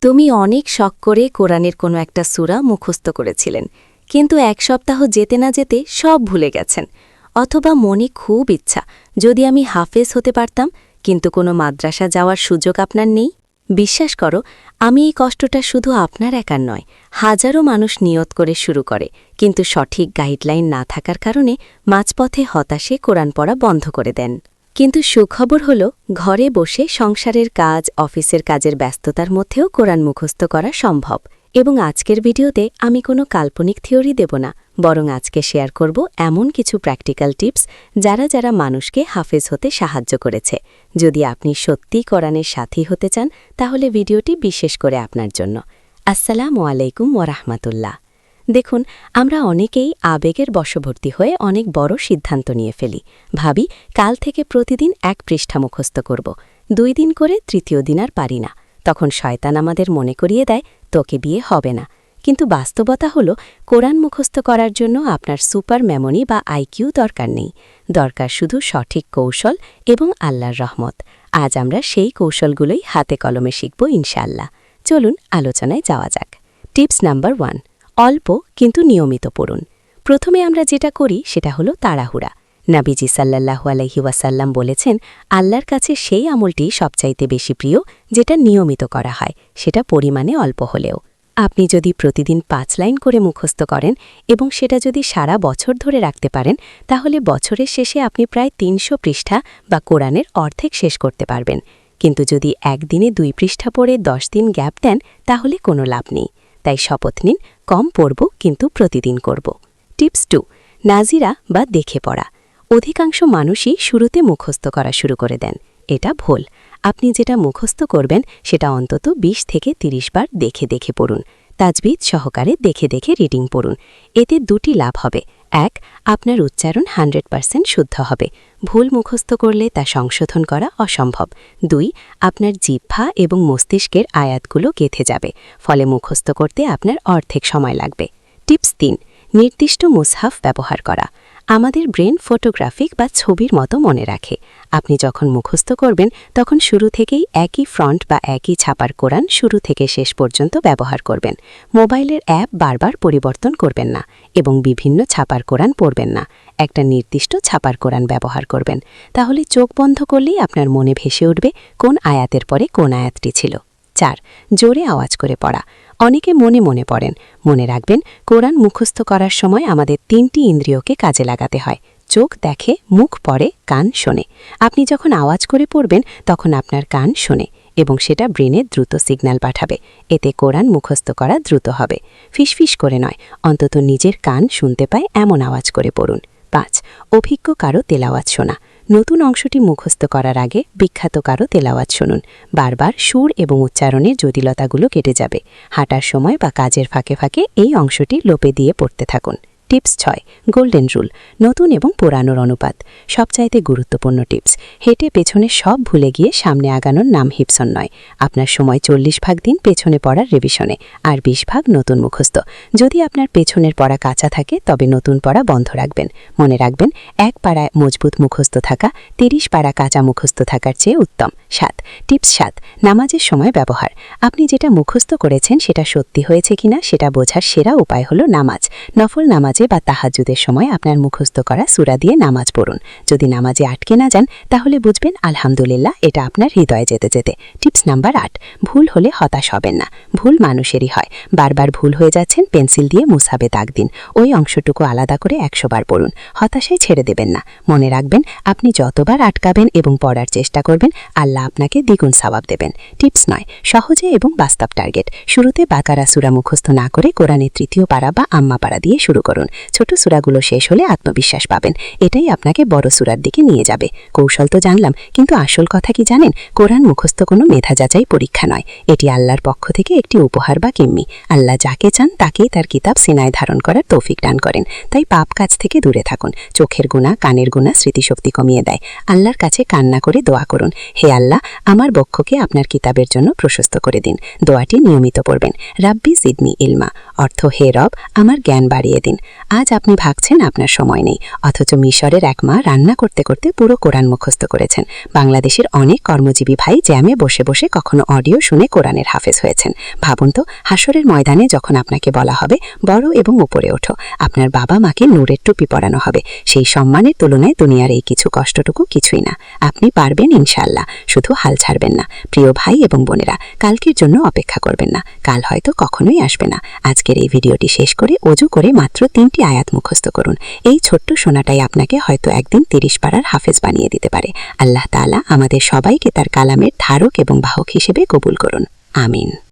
তুমি অনেক শখ করে কোরআনের কোনো একটা সূরা মুখস্থ করেছিলেন, কিন্তু এক সপ্তাহ যেতে না যেতে সব ভুলে গেছেন। অথবা মনে খুব ইচ্ছা যদি আমি হাফেজ হতে পারতাম, কিন্তু কোনো মাদ্রাসা যাওয়ার সুযোগ আপনার নেই। বিশ্বাস করো, আমি এই কষ্টটা শুধু আপনার একার নয়, হাজারো মানুষ নিয়ত করে শুরু করে, কিন্তু সঠিক গাইডলাইন না থাকার কারণে মাঝপথে হতাশে কোরআন পড়া বন্ধ করে দেন। কিন্তু সুখবর হল, ঘরে বসে সংসারের কাজ, অফিসের কাজের ব্যস্ততার মধ্যেও কোরআন মুখস্থ করা সম্ভব। এবং আজকের ভিডিওতে আমি কোনো কাল্পনিক থিওরি দেব না, বরং আজকে শেয়ার করব এমন কিছু প্র্যাকটিক্যাল টিপস যারা মানুষকে হাফেজ হতে সাহায্য করেছে। যদি আপনি সত্যিই কোরআনের সাথী হতে চান, তাহলে ভিডিওটি বিশেষ করে আপনার জন্য। আসসালামু আলাইকুম ওয়ারাহমাতুল্লাহ। দেখুন, আমরা অনেকেই আবেগের বশবর্তী হয়ে অনেক বড় সিদ্ধান্ত নিয়ে ফেলি। ভাবি, কাল থেকে প্রতিদিন এক পৃষ্ঠা মুখস্থ করব, 2 দিন করে তৃতীয় দিন আর পারি না। তখন শয়তান আমাদের মনে করিয়ে দেয়, তোকে বিয়ে হবে না। কিন্তু বাস্তবতা হল, কোরআন মুখস্থ করার জন্য আপনার সুপার মেমোরি বা আইকিউ দরকার নেই, দরকার শুধু সঠিক কৌশল এবং আল্লাহর রহমত। আজ আমরা সেই কৌশলগুলোই হাতে কলমে শিখব ইনশাআল্লাহ। চলুন আলোচনায় যাওয়া যাক। টিপস নাম্বার 1, অল্প কিন্তু নিয়মিত পড়ুন। প্রথমে আমরা যেটা করি সেটা হলো তাড়াহুড়া। নবীজি সাল্লাল্লাহু আলাইহি ওয়াসাল্লাম বলেছেন, আল্লাহর কাছে সেই আমলটি সবচাইতে বেশি প্রিয় যেটা নিয়মিত করা হয়, সেটা পরিমাণে অল্প হলেও। আপনি যদি প্রতিদিন 5 লাইন করে মুখস্থ করেন এবং সেটা যদি সারা বছর ধরে রাখতে পারেন, তাহলে বছরের শেষে আপনি প্রায় 300 পৃষ্ঠা বা কোরআনের অর্ধেক শেষ করতে পারবেন। কিন্তু যদি একদিনে 2 পৃষ্ঠা পড়ে 10 দিন গ্যাপ দেন, তাহলে কোনো লাভ নেই। তাই শপথ নিন, কম পড়ব কিন্তু প্রতিদিন করব। টিপস 2, নাজিরা বা দেখে পড়া। অধিকাংশ মানুষই শুরুতে মুখস্থ করা শুরু করে দেন। এটা ভুল। আপনি যেটা মুখস্থ করবেন সেটা অন্তত 20 থেকে 30 বার দেখে দেখে পড়ুন। তাজবিদ সহকারে দেখে দেখে রিডিং পড়ুন। এতে 2টি লাভ হবে। 1, আপনার উচ্চারণ 100% শুদ্ধ হবে। ভুল মুখস্থ করলে তা সংশোধন করা অসম্ভব। 2, আপনার জিহ্বা এবং মস্তিষ্কের আয়াতগুলো গেঁথে যাবে, ফলে মুখস্থ করতে আপনার অর্ধেক সময় লাগবে। টিপস 3, নির্দিষ্ট মুসহাফ ব্যবহার করা। আমাদের ব্রেন ফটোগ্রাফিক বা ছবির মতো মনে রাখে। আপনি যখন মুখস্থ করবেন, তখন শুরু থেকেই একই ফ্রন্ট বা একই ছাপার কোরআন শুরু থেকে শেষ পর্যন্ত ব্যবহার করবেন। মোবাইলের অ্যাপ বারবার পরিবর্তন করবেন না এবং বিভিন্ন ছাপার কোরআন পড়বেন না। একটা নির্দিষ্ট ছাপার কোরআন ব্যবহার করবেন। তাহলে চোখ বন্ধ করলেই আপনার মনে ভেসে উঠবে কোন আয়াতের পরে কোন আয়াতটি ছিল। 4, জোরে আওয়াজ করে পড়া। অনেকে মনে মনে পড়েন। মনে রাখবেন, কোরআন মুখস্থ করার সময় আমাদের 3টি ইন্দ্রিয়কে কাজে লাগাতে হয়। চোখ দেখে, মুখ পড়ে, কান শোনে। আপনি যখন আওয়াজ করে পড়বেন, তখন আপনার কান শোনে এবং সেটা ব্রেনে দ্রুত সিগন্যাল পাঠাবে। এতে কোরআন মুখস্থ করা দ্রুত হবে। ফিসফিস করে নয়, অন্তত নিজের কান শুনতে পায় এমন আওয়াজ করে পড়ুন। 5, অভিজ্ঞ কারো তেলাওয়াত শোনা। নতুন অংশটি মুখস্থ করার আগে বিখ্যাত কারো তেলাওয়াত শুনুন। বারবার সুর এবং উচ্চারণের জটিলতাগুলো কেটে যাবে। হাঁটার সময় বা কাজের ফাঁকে ফাঁকে এই অংশটি লোপে দিয়ে পড়তে থাকুন। টিপস 6, গোল্ডেন রুল, নতুন এবং পুরানোর অনুপাত। সবচাইতে গুরুত্বপূর্ণ টিপস, হেঁটে পেছনে সব ভুলে গিয়ে সামনে আগানোর নাম হিপসন নয়। আপনার সময় 40 ভাগ দিন পেছনে পড়ার রিভিশনে, আর 20 ভাগ নতুন মুখস্থ। যদি আপনার পেছনের পড়া কাঁচা থাকে, তবে নতুন পড়া বন্ধ রাখবেন। মনে রাখবেন, 1 পাড়ায় মজবুত মুখস্থ থাকা 30 পাড়া কাঁচা মুখস্থ থাকার চেয়ে উত্তম। 7, টিপস 7, নামাজের সময় ব্যবহার। আপনি যেটা মুখস্থ করেছেন সেটা সত্যি হয়েছে কিনা সেটা বোঝার সেরা উপায় হলো নামাজ। নফল নামাজে বা তাহাজ্জুদের সময় আপনার মুখস্থ করা সূরা দিয়ে নামাজ পড়ুন। যদি নামাজে আটকে না যান, তাহলে বুঝবেন আলহামদুলিল্লাহ, এটা আপনার হৃদয়ে যেতে যেতে। টিপস নাম্বার 8, ভুল হলে হতাশ হবেন না। ভুল মানুষেরই হয়। বারবার ভুল হয়ে যাচ্ছেন, পেন্সিল দিয়ে মুছাবে দাগ দিন। ওই অংশটুকু আলাদা করে 100 বার পড়ুন। হতাশায় ছেড়ে দেবেন না। মনে রাখবেন, আপনি যতবার আটকাবেন এবং পড়ার চেষ্টা করবেন, আল্লাহ আপনাকে দ্বিগুণ সওয়াব দেবেন। টিপস 9, সহজে এবং বাস্তব টার্গেট। শুরুতে বাকারা সূরা মুখস্থ না করে কোরআনের 3য় পারা বা আম্মা পারা দিয়ে শুরু করুন। ছোট সূরাগুলো শেষ হলে আত্মবিশ্বাস পাবেন। এটাই আপনাকে বড় সূরার দিকে নিয়ে যাবে। কৌশল তো জানলাম, কিন্তু আসল কথা কি জানেন? কোরআন মুখস্থ কোনো মেধা যাচাই পরীক্ষা নয়। এটি আল্লাহর পক্ষ থেকে একটি উপহার বা কিম্মি। আল্লাহ যাকে চান তাকেই তার কিতাব সিনায় ধারণ করার তৌফিক দান করেন। তাই পাপ কাজ থেকে দূরে থাকুন। চোখের গুনাহ, কানের গুনাহ স্মৃতিশক্তি কমিয়ে দেয়। আল্লাহর কাছে কান্না করে দোয়া করুন, হে আল্লাহ, আমার বক্ষকে আপনার কিতাবের জন্য প্রশস্ত করে দিন। দোয়াটি নিয়মিত পড়বেন। রাব্বি জিদনি ইলমা, অর্থ হে রব, আমার জ্ঞান বাড়িয়ে দিন। আজ আপনি ভাবছেন আপনার সময় নেই, অথচ মিশরের এক মা রান্না করতে করতে পুরো কোরআন মুখস্থ করেছেন। বাংলাদেশের অনেক কর্মজীবী ভাই জ্যামে বসে বসে কখনো অডিও শুনে কোরআনের হাফেজ হয়েছেন। ভাবুন তো, হাসরের ময়দানে যখন আপনাকে বলা হবে বড় এবং উপরে ওঠো, আপনার বাবা মাকে নূরের টুপি পরানো হবে, সেই সম্মানের তুলনায় দুনিয়ার এই কিছু কষ্টটুকু কিছুই না। আপনি পারবেন ইনশাআল্লাহ, শুধু হাল ছাড়বেন না। প্রিয় ভাই এবং বোনেরা, কালকের জন্য অপেক্ষা করবেন না, কাল হয়তো কখনোই আসবে না। আজকের এই ভিডিওটি শেষ করে অজু করে মাত্র 3টি আয়াত মুখস্থ করুন। এই ছোট্ট সোনাটাই আপনাকে হয়তো একদিন 30 পারার হাফেজ বানিয়ে দিতে পারে। আল্লাহ তাআলা আমাদের সবাইকে তার কালামের ধারক এবং বাহক হিসেবে কবুল করুন। আমিন।